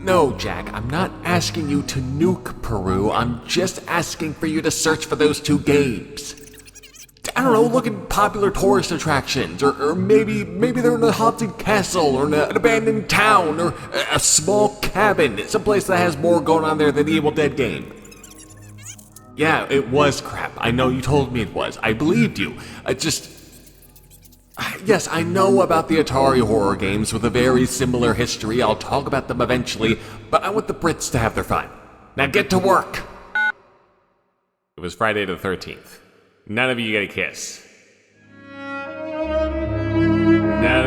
No, Jack, I'm not asking you to nuke Peru. I'm just asking for you to search for those two games. I don't know, look at popular tourist attractions, or maybe they're in a haunted castle, or in an abandoned town, or a small cabin, someplace that has more going on there than the Evil Dead game. Yeah, it was crap. I know you told me it was. I believed you. Yes, I know about the Atari horror games with a very similar history. I'll talk about them eventually, but I want the Brits to have their fun. Now get to work! It was Friday the 13th. None of you get a kiss. None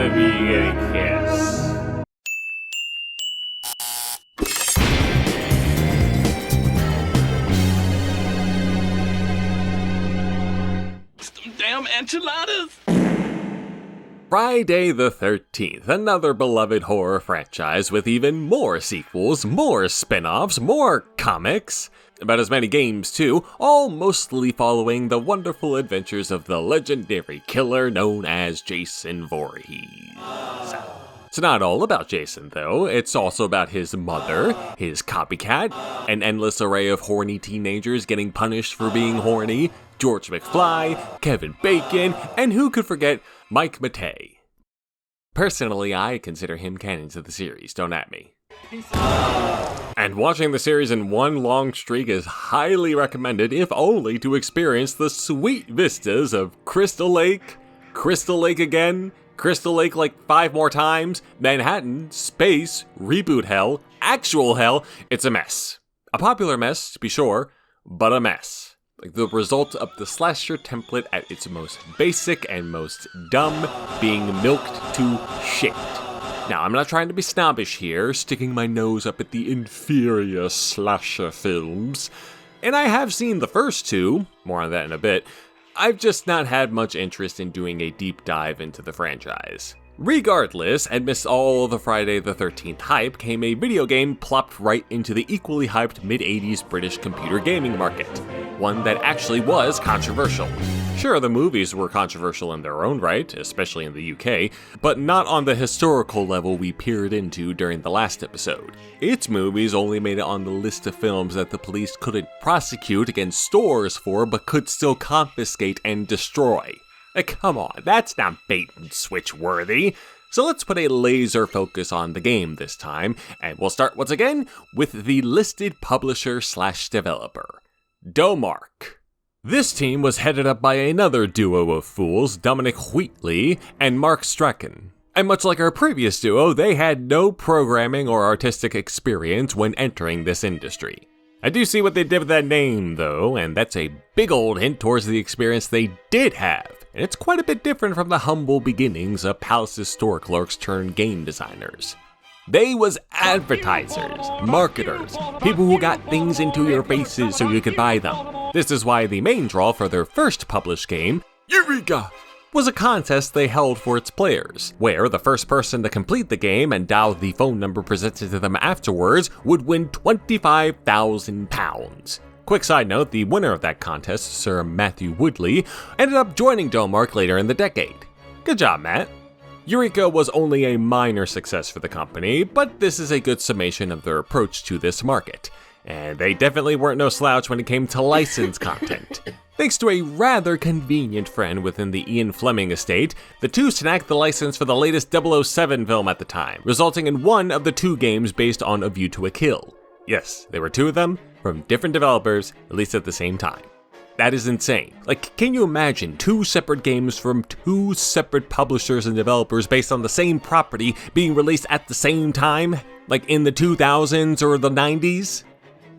of you get a kiss. Some damn enchiladas! Friday the 13th, another beloved horror franchise with even more sequels, more spin-offs, more comics, about as many games too, all mostly following the wonderful adventures of the legendary killer known as Jason Voorhees. It's not all about Jason though, it's also about his mother, his copycat, an endless array of horny teenagers getting punished for being horny, George McFly, Kevin Bacon, and who could forget Mike Matei. Personally, I consider him canon to the series, don't at me. And watching the series in one long streak is highly recommended, if only to experience the sweet vistas of Crystal Lake again, Crystal Lake like 5 more times, Manhattan, space, reboot hell, actual hell. It's a mess. A popular mess, to be sure, but a mess. Like the result of the slasher template at its most basic and most dumb, being milked to shit. Now, I'm not trying to be snobbish here, sticking my nose up at the inferior slasher films. And I have seen the first two, more on that in a bit. I've just not had much interest in doing a deep dive into the franchise. Regardless, amidst all the Friday the 13th hype came a video game plopped right into the equally hyped mid-80s British computer gaming market. One that actually was controversial. Sure, the movies were controversial in their own right, especially in the UK, but not on the historical level we peered into during the last episode. Its movies only made it on the list of films that the police couldn't prosecute against stores for, but could still confiscate and destroy. Come on, that's not bait and switch worthy. So let's put a laser focus on the game this time, and we'll start once again with the listed publisher/developer, Domark. This team was headed up by another duo of fools, Dominic Wheatley and Mark Strachan. And much like our previous duo, they had no programming or artistic experience when entering this industry. I do see what they did with that name, though, and that's a big old hint towards the experience they did have. And it's quite a bit different from the humble beginnings of Palace's store clerks turned game designers. They was advertisers, marketers, people who got things into your faces so you could buy them. This is why the main draw for their first published game, Eureka, was a contest they held for its players, where the first person to complete the game and dial the phone number presented to them afterwards would win £25,000. Quick side note, the winner of that contest, Sir Matthew Woodley, ended up joining Domark later in the decade. Good job, Matt. Eureka was only a minor success for the company, but this is a good summation of their approach to this market. And they definitely weren't no slouch when it came to licensed content. Thanks to a rather convenient friend within the Ian Fleming estate, the two snagged the license for the latest 007 film at the time, resulting in one of the two games based on A View to a Kill. Yes, there were two of them, from different developers, at least at the same time. That is insane. Like, can you imagine two separate games from two separate publishers and developers based on the same property being released at the same time? Like in the 2000s or the 90s?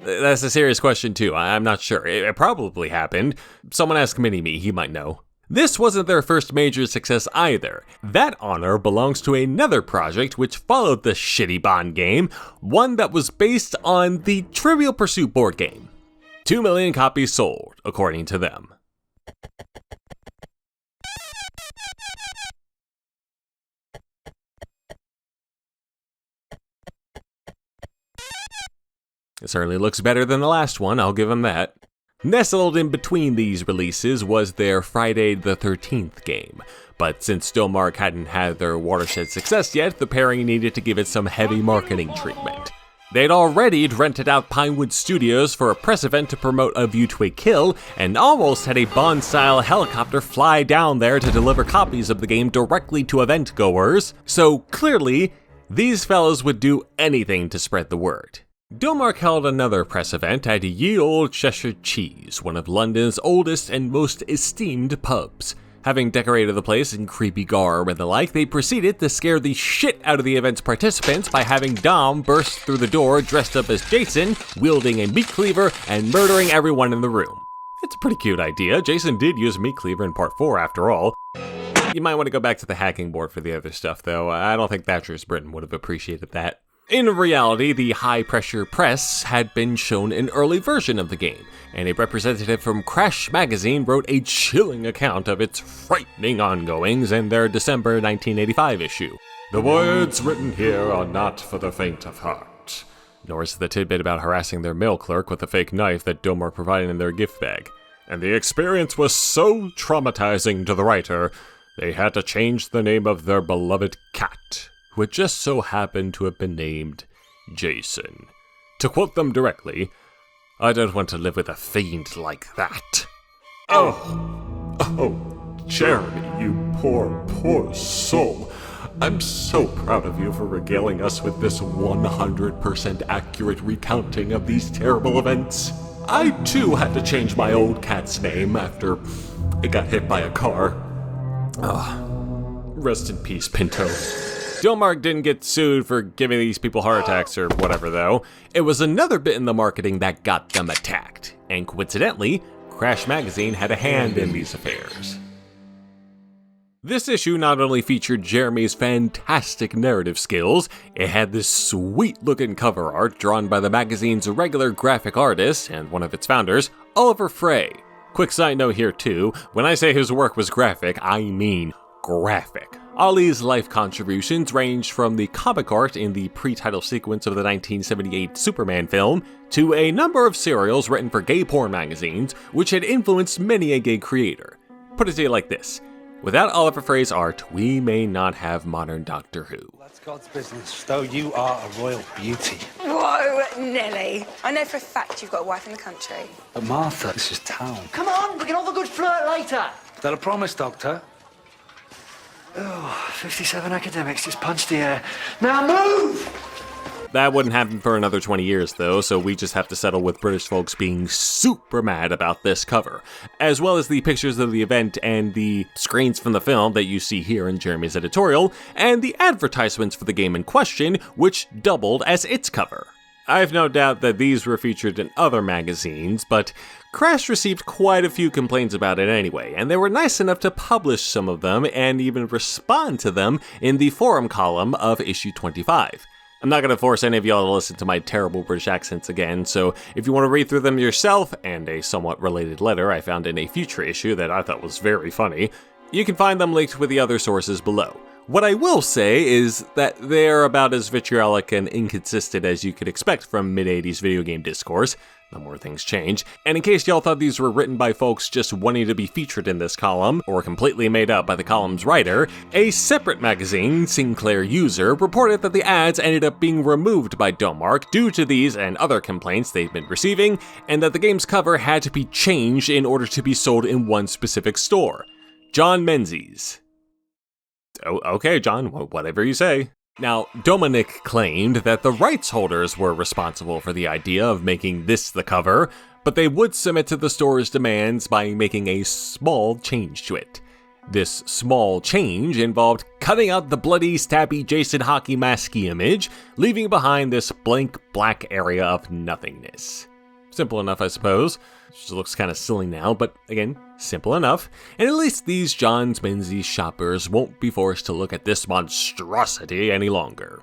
That's a serious question too, I'm not sure. It probably happened. Someone ask Mini-Me, he might know. This wasn't their first major success either. That honor belongs to another project which followed the shitty Bond game, one that was based on the Trivial Pursuit board game. 2 million copies sold, according to them. It certainly looks better than the last one, I'll give them that. Nestled in between these releases was their Friday the 13th game, but since Domark hadn't had their watershed success yet, the pairing needed to give it some heavy marketing treatment. They'd already rented out Pinewood Studios for a press event to promote A View to a Kill, and almost had a Bond-style helicopter fly down there to deliver copies of the game directly to event goers, so clearly, these fellows would do anything to spread the word. Domark held another press event at Ye Olde Cheshire Cheese, one of London's oldest and most esteemed pubs. Having decorated the place in creepy garb and the like, they proceeded to scare the shit out of the event's participants by having Dom burst through the door dressed up as Jason, wielding a meat cleaver and murdering everyone in the room. It's a pretty cute idea. Jason did use a meat cleaver in part 4 after all. You might want to go back to the hacking board for the other stuff though. I don't think Thatcher's Britain would have appreciated that. In reality, the high-pressure press had been shown an early version of the game, and a representative from Crash magazine wrote a chilling account of its frightening ongoings in their December 1985 issue. The words written here are not for the faint of heart. Nor is the tidbit about harassing their mail clerk with a fake knife that Domark provided in their gift bag. And the experience was so traumatizing to the writer, they had to change the name of their beloved cat, who had just so happened to have been named Jason. To quote them directly, "I don't want to live with a fiend like that." Oh, Jeremy, you poor soul. I'm so proud of you for regaling us with this 100% accurate recounting of these terrible events. I too had to change my old cat's name after it got hit by a car. Rest in peace, Pinto. Domark didn't get sued for giving these people heart attacks or whatever though. It was another bit in the marketing that got them attacked, and coincidentally, Crash magazine had a hand in these affairs. This issue not only featured Jeremy's fantastic narrative skills, it had this sweet looking cover art drawn by the magazine's regular graphic artist and one of its founders, Oliver Frey. Quick side note here too, when I say his work was graphic, I mean graphic. Ollie's life contributions ranged from the comic art in the pre-title sequence of the 1978 Superman film, to a number of serials written for gay porn magazines, which had influenced many a gay creator. Put it to you like this, without Oliver Frey's art, we may not have modern Doctor Who. That's God's business, though you are a royal beauty. Whoa, Nelly. I know for a fact you've got a wife in the country. But Martha, this is town. Come on, we can have a good flirt later. Is that a promise, Doctor? 57 academics just punched the air. Now move! That wouldn't happen for another 20 years though, so we just have to settle with British folks being super mad about this cover, as well as the pictures of the event and the screens from the film that you see here in Jeremy's editorial, and the advertisements for the game in question, which doubled as its cover. I've no doubt that these were featured in other magazines, but Crash received quite a few complaints about it anyway, and they were nice enough to publish some of them and even respond to them in the forum column of issue 25. I'm not going to force any of y'all to listen to my terrible British accents again, so if you want to read through them yourself, and a somewhat related letter I found in a future issue that I thought was very funny, you can find them linked with the other sources below. What I will say is that they're about as vitriolic and inconsistent as you could expect from mid-80s video game discourse, the more things change, and in case y'all thought these were written by folks just wanting to be featured in this column, or completely made up by the column's writer, a separate magazine, Sinclair User, reported that the ads ended up being removed by Domark due to these and other complaints they've been receiving, and that the game's cover had to be changed in order to be sold in one specific store, John Menzies. Oh, okay, John, whatever you say. Now, Dominic claimed that the rights holders were responsible for the idea of making this the cover, but they would submit to the store's demands by making a small change to it. This small change involved cutting out the bloody, stabby Jason hockey mask image, leaving behind this blank black area of nothingness. Simple enough, I suppose. Just looks kind of silly now, but again, simple enough. And at least these John Menzies shoppers won't be forced to look at this monstrosity any longer.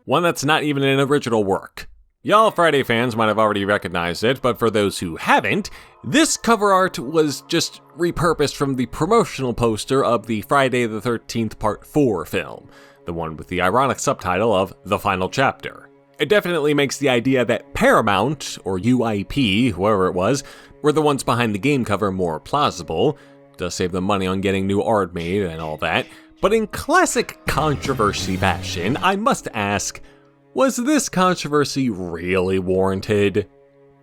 One that's not even an original work. Y'all Friday fans might have already recognized it, but for those who haven't, this cover art was just repurposed from the promotional poster of the Friday the 13th Part 4 film, the one with the ironic subtitle of The Final Chapter. It definitely makes the idea that Paramount, or UIP, whoever it was, were the ones behind the game cover more plausible. Does save them money on getting new art made and all that. But in classic controversy fashion, I must ask, Was this controversy really warranted?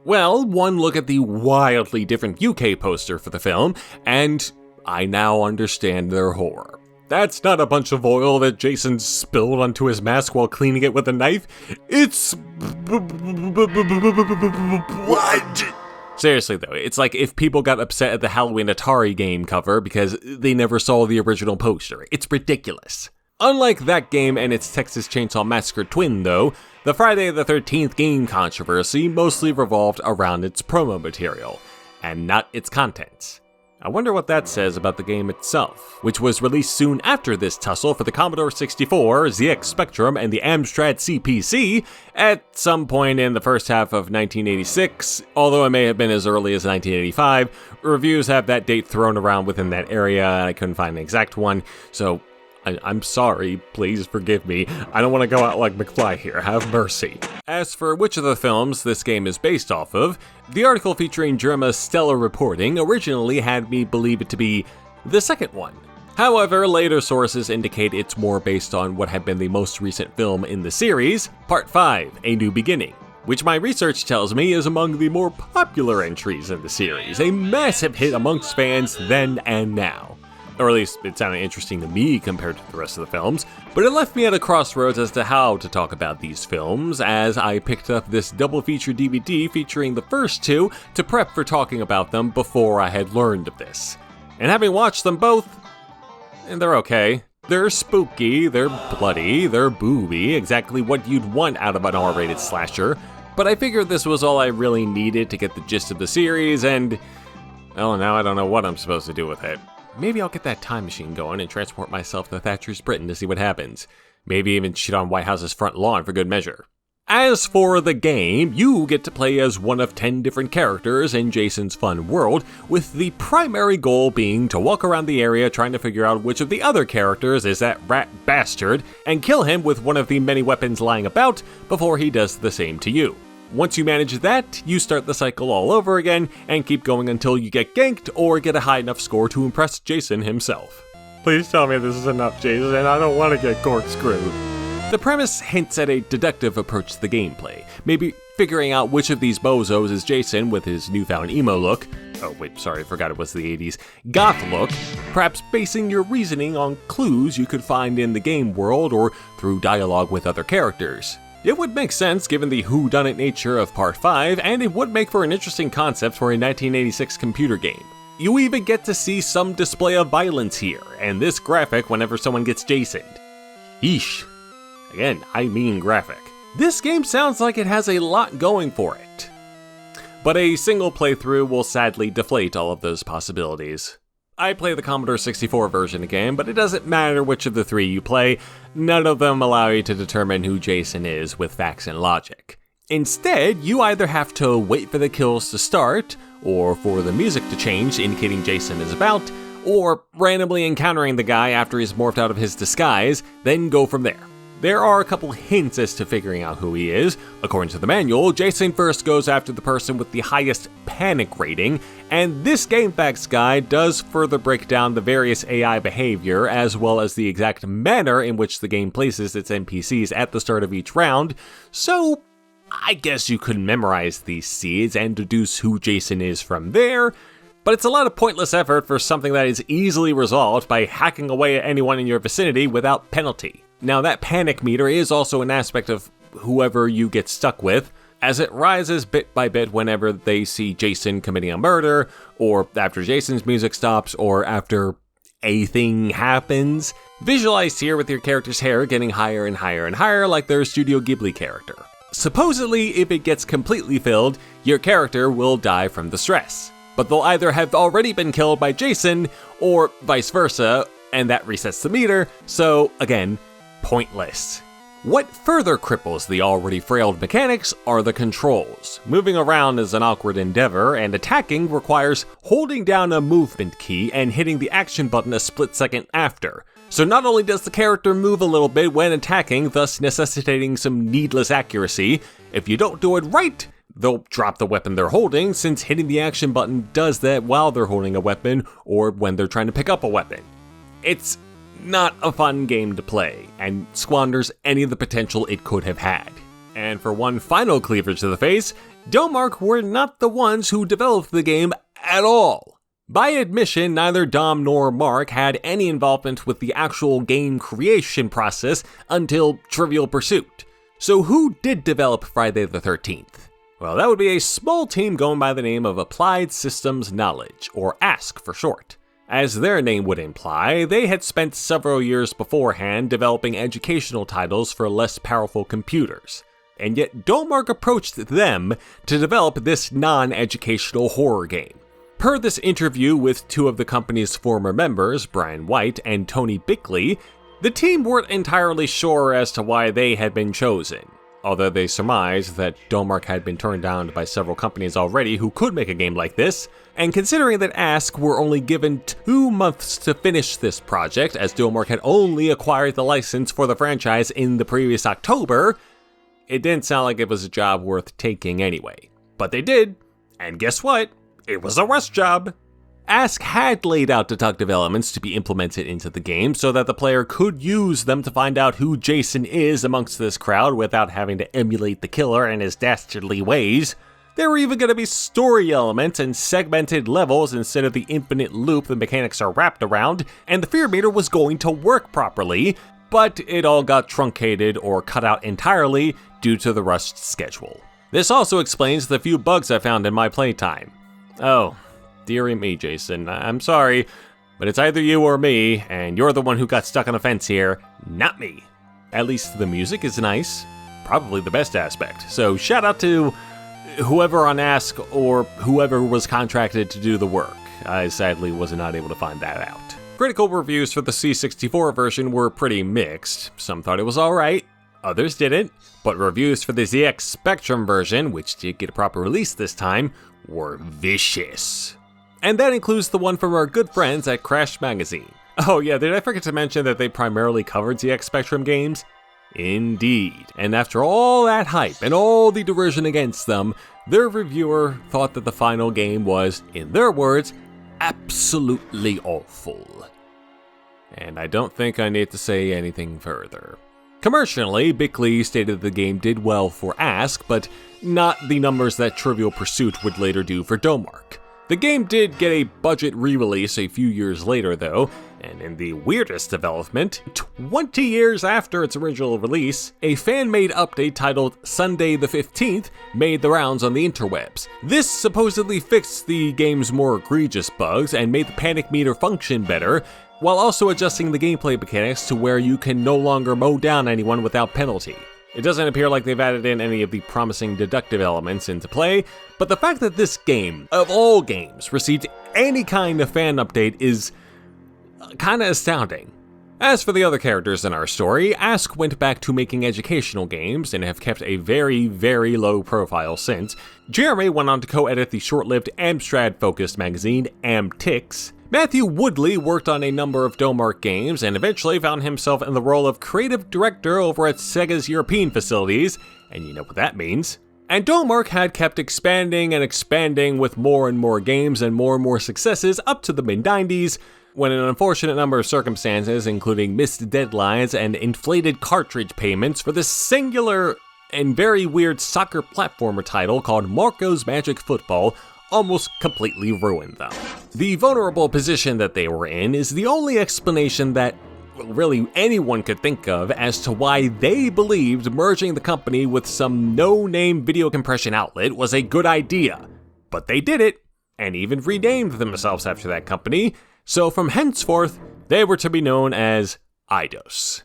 Well, one look at the wildly different UK poster for the film, and I now understand their horror. That's not a bunch of oil that Jason spilled onto his mask while cleaning it with a knife. It's blood! Seriously though, it's like if people got upset at the Halloween Atari game cover because they never saw the original poster. It's ridiculous. Unlike that game and its Texas Chainsaw Massacre twin though, the Friday the 13th game controversy mostly revolved around its promo material, and not its contents. I wonder what that says about the game itself, which was released soon after this tussle for the Commodore 64, ZX Spectrum, and the Amstrad CPC at some point in the first half of 1986, although it may have been as early as 1985. Reviews have that date thrown around within that area, and I couldn't find an exact one, so I'm sorry, please forgive me. I don't want to go out like McFly here, have mercy. As for which of the films this game is based off of, the article featuring Germa's stellar reporting originally had me believe it to be the second one. However, later sources indicate it's more based on what had been the most recent film in the series, Part 5, A New Beginning, which my research tells me is among the more popular entries in the series, a massive hit amongst fans then and now. Or at least it sounded interesting to me compared to the rest of the films, but it left me at a crossroads as to how to talk about these films, as I picked up this double feature DVD featuring the first two to prep for talking about them before I had learned of this. And having watched them both, and they're okay. They're spooky, they're bloody, they're booby, exactly what you'd want out of an R-rated slasher, but I figured this was all I really needed to get the gist of the series, and well, now I don't know what I'm supposed to do with it. Maybe I'll get that time machine going and transport myself to Thatcher's Britain to see what happens. Maybe even shit on White House's front lawn for good measure. As for the game, you get to play as one of 10 different characters in Jason's fun world, with the primary goal being to walk around the area trying to figure out which of the other characters is that rat bastard, and kill him with one of the many weapons lying about before he does the same to you. Once you manage that, you start the cycle all over again, and keep going until you get ganked or get a high enough score to impress Jason himself. Please tell me this is enough, Jason, I don't want to get corkscrewed. The premise hints at a deductive approach to the gameplay, maybe figuring out which of these bozos is Jason with his newfound emo look, oh wait, sorry, forgot it was the 80s, goth look, perhaps basing your reasoning on clues you could find in the game world or through dialogue with other characters. It would make sense given the whodunit nature of Part 5, and it would make for an interesting concept for a 1986 computer game. You even get to see some display of violence here, and this graphic whenever someone gets Jasoned. Eesh. Again, I mean graphic. This game sounds like it has a lot going for it. But a single playthrough will sadly deflate all of those possibilities. I play the Commodore 64 version again, but it doesn't matter which of the three you play, none of them allow you to determine who Jason is with facts and logic. Instead, you either have to wait for the kills to start, or for the music to change indicating Jason is about, or randomly encountering the guy after he's morphed out of his disguise, then go from there. There are a couple hints as to figuring out who he is. According to the manual, Jason first goes after the person with the highest panic rating, and this GameFAQs guide does further break down the various AI behavior as well as the exact manner in which the game places its NPCs at the start of each round, so I guess you could memorize these seeds and deduce who Jason is from there, but it's a lot of pointless effort for something that is easily resolved by hacking away at anyone in your vicinity without penalty. Now that panic meter is also an aspect of whoever you get stuck with, as it rises bit by bit whenever they see Jason committing a murder, or after Jason's music stops, or after a thing happens. Visualized here with your character's hair getting higher and higher and higher like their Studio Ghibli character. Supposedly, if it gets completely filled, your character will die from the stress. But they'll either have already been killed by Jason, or vice versa, and that resets the meter, so again, pointless. What further cripples the already frailed mechanics are the controls. Moving around is an awkward endeavor, and attacking requires holding down a movement key and hitting the action button a split second after. So not only does the character move a little bit when attacking, thus necessitating some needless accuracy, if you don't do it right, they'll drop the weapon they're holding, since hitting the action button does that while they're holding a weapon or when they're trying to pick up a weapon. It's not a fun game to play, and squanders any of the potential it could have had. And for one final cleavage to the face, Domark were not the ones who developed the game at all. By admission, neither Dom nor Mark had any involvement with the actual game creation process until Trivial Pursuit. So who did develop Friday the 13th? Well, that would be a small team going by the name of Applied Systems Knowledge, or ASK for short. As their name would imply, they had spent several years beforehand developing educational titles for less powerful computers. And yet Domark approached them to develop this non-educational horror game. Per this interview with two of the company's former members, Brian White and Tony Bickley, the team weren't entirely sure as to why they had been chosen, although they surmised that Domark had been turned down by several companies already who could make a game like this, and considering that ASK were only given 2 months to finish this project, as Domark had only acquired the license for the franchise in the previous October, it didn't sound like it was a job worth taking anyway. But they did, and guess what? It was a rush job. ASK had laid out deductive elements to be implemented into the game so that the player could use them to find out who Jason is amongst this crowd without having to emulate the killer and his dastardly ways. There were even going to be story elements and segmented levels instead of the infinite loop the mechanics are wrapped around, and the fear meter was going to work properly, but it all got truncated or cut out entirely due to the rushed schedule. This also explains the few bugs I found in my playtime. Oh, dearie me, Jason, I'm sorry, but it's either you or me, and you're the one who got stuck on the fence here, not me. At least the music is nice, probably the best aspect, so shout out to whoever on ASK or whoever was contracted to do the work. I sadly was not able to find that out. Critical reviews for the C64 version were pretty mixed. Some thought it was alright, others didn't, but reviews for the ZX Spectrum version, which did get a proper release this time, were vicious. And that includes the one from our good friends at Crash Magazine. Oh yeah, did I forget to mention that they primarily covered ZX Spectrum games? Indeed. And after all that hype and all the derision against them, their reviewer thought that the final game was, in their words, absolutely awful. And I don't think I need to say anything further. Commercially, Bickley stated the game did well for ASK, but not the numbers that Trivial Pursuit would later do for Domark. The game did get a budget re-release a few years later though, and in the weirdest development, 20 years after its original release, a fan-made update titled Sunday the 15th made the rounds on the interwebs. This supposedly fixed the game's more egregious bugs and made the panic meter function better, while also adjusting the gameplay mechanics to where you can no longer mow down anyone without penalty. It doesn't appear like they've added in any of the promising deductive elements into play, but the fact that this game, of all games, received any kind of fan update is kinda astounding. As for the other characters in our story, ASK went back to making educational games and have kept a very, very low profile since. Jeremy went on to co-edit the short-lived Amstrad-focused magazine Amtix. Matthew Woodley worked on a number of Domark games and eventually found himself in the role of creative director over at Sega's European facilities, and you know what that means. And Domark had kept expanding and expanding with more and more games and more successes up to the mid-90s, when an unfortunate number of circumstances, including missed deadlines and inflated cartridge payments for this singular and very weird soccer platformer title called Marco's Magic Football, almost completely ruined them. The vulnerable position that they were in is the only explanation that really anyone could think of as to why they believed merging the company with some no-name video compression outlet was a good idea. But they did it, and even renamed themselves after that company, so from henceforth, they were to be known as Eidos.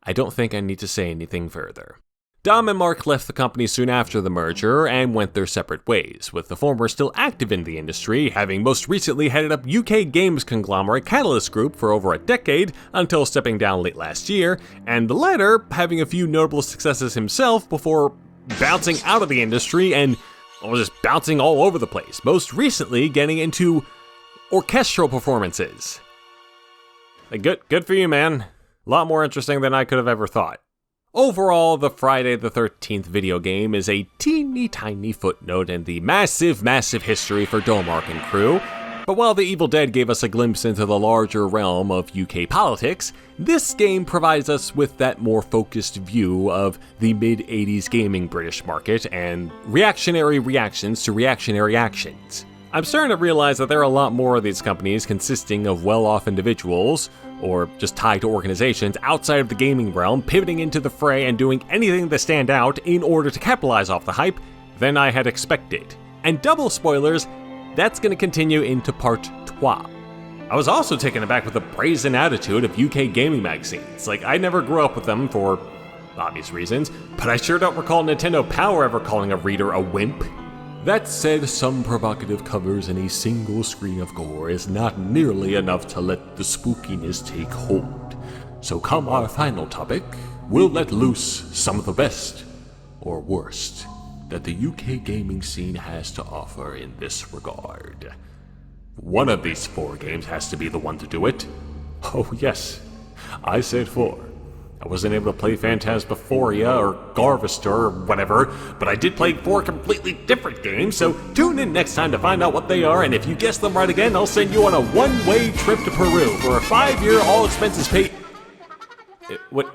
I don't think I need to say anything further. Dom and Mark left the company soon after the merger and went their separate ways, with the former still active in the industry, having most recently headed up UK games conglomerate Catalyst Group for over a decade until stepping down late last year, and the latter having a few notable successes himself before bouncing out of the industry and just bouncing all over the place, most recently getting into orchestral performances. Good for you, man. A lot more interesting than I could have ever thought. Overall, the Friday the 13th video game is a teeny tiny footnote in the massive history for Domark and crew, But while The Evil Dead gave us a glimpse into the larger realm of UK politics, this game provides us with that more focused view of the mid-80s gaming British market and reactionary reactions to reactionary actions. I'm starting to realize that there are a lot more of these companies consisting of well-off individuals, or just tied to organizations outside of the gaming realm, pivoting into the fray and doing anything to stand out in order to capitalize off the hype than I had expected. And double spoilers, that's going to continue into part 2. I was also taken aback with the brazen attitude of UK gaming magazines. Like, I never grew up with them for obvious reasons, but I sure don't recall Nintendo Power ever calling a reader a wimp. That said, some provocative covers and a single screen of gore is not nearly enough to let the spookiness take hold. So come our final topic, we'll let loose some of the best, or worst, that the UK gaming scene has to offer in this regard. One of these 4 games has to be the one to do it. Oh yes, I said 4. I wasn't able to play Phantasmaphoria or Garvester or whatever, but I did play 4 completely different games, so tune in next time to find out what they are, and if you guess them right again, I'll send you on a one-way trip to Peru for a 5-year all expenses paid. What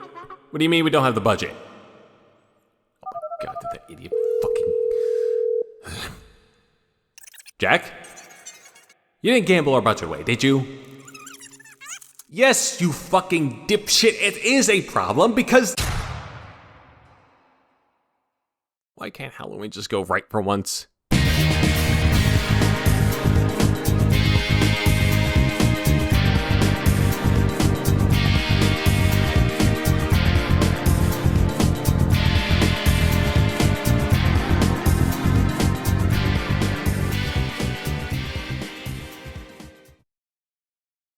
do you mean we don't have the budget? Oh my god, did that idiot fucking... Jack? You didn't gamble our budget away, did you? Yes, you fucking dipshit, it is a problem because... Why can't Halloween just go right for once?